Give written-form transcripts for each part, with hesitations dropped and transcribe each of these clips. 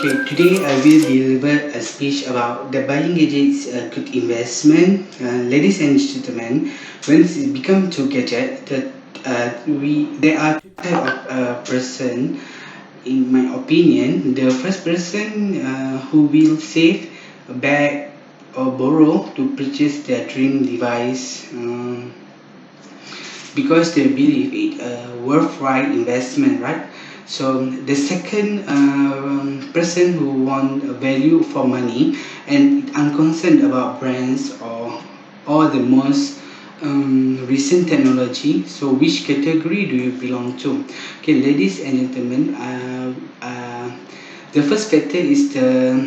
Okay, today I will deliver a speech about the buying gadgets a good investment. Ladies and gentlemen, when it become to gadget, there are two type of person. In my opinion, the first person who will save, beg or borrow to purchase their dream device because they believe it a worthwhile investment, right? So the second person who want a value for money and unconcerned about brands or the most recent technology. So which category do you belong to? Okay, ladies and gentlemen, the first factor is the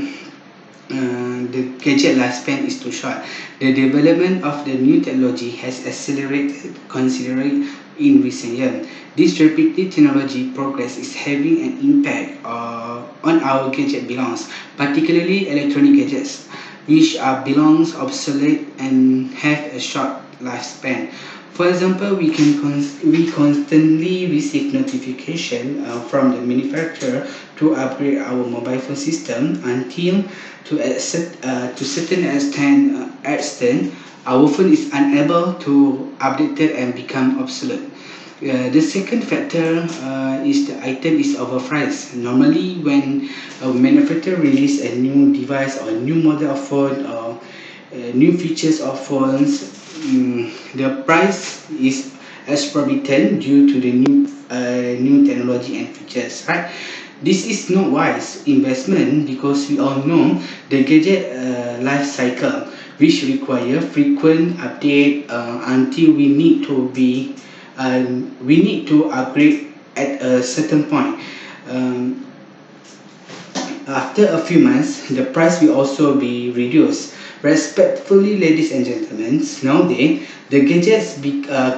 gadget lifespan is too short. The development of the new technology has accelerated considerably in recent years. This rapid technology progress is having an impact on our gadget belongs, particularly electronic gadgets, which are belongs obsolete and have a short lifespan. For example, we constantly receive notification from the manufacturer to upgrade our mobile phone system until to certain extent our phone is unable to update it and become obsolete. The second factor is the item is overpriced. Normally, when a manufacturer release a new device or a new model of phone or new features of phones, the price is exorbitant due to the new technology and features, right? This is not wise investment because we all know the gadget life cycle, which require frequent update until we need to upgrade at a certain point. After a few months, the price will also be reduced. Respectfully, ladies and gentlemen, nowadays the gadgets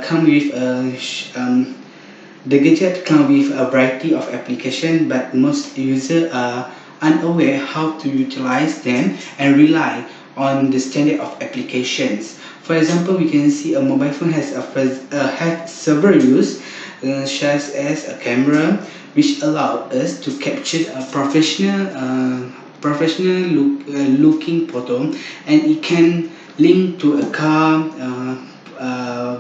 come with a variety of applications, but most users are unaware how to utilize them and rely on the standard of applications. For example, we can see a mobile phone has several uses, such as a camera, which allow us to capture a professional looking photo, and it can link to a car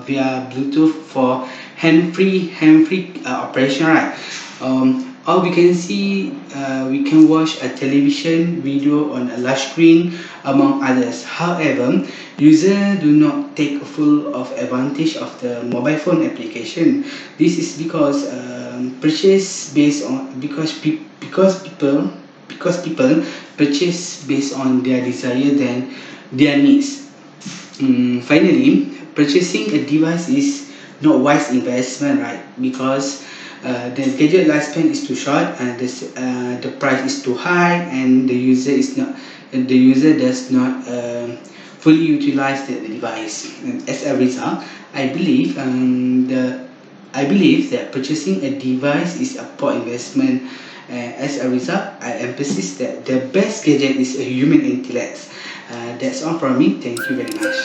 via Bluetooth for hand-free operation, right? Or we can see we can watch a television video on a large screen, among others. However, users do not take full of advantage of the mobile phone application. This is because people purchase based on their desire than their needs. Finally, purchasing a device is not wise investment, right? Because the gadget lifespan is too short, and the price is too high, and the user does not fully utilize the device. And as a result, I believe that purchasing a device is a poor investment. As a result, I emphasize that the best gadget is a human intellect. That's all from me. Thank you very much.